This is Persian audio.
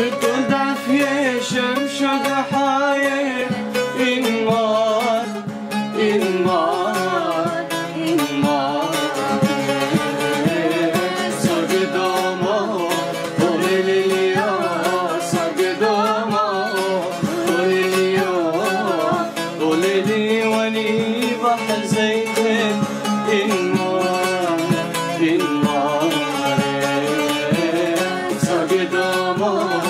بتضعف شمس ضحايا النار النار النار صقدومو طول اليوم صقدومو طول اليوم طول ديواني بحر زيتين النار النار صقدومو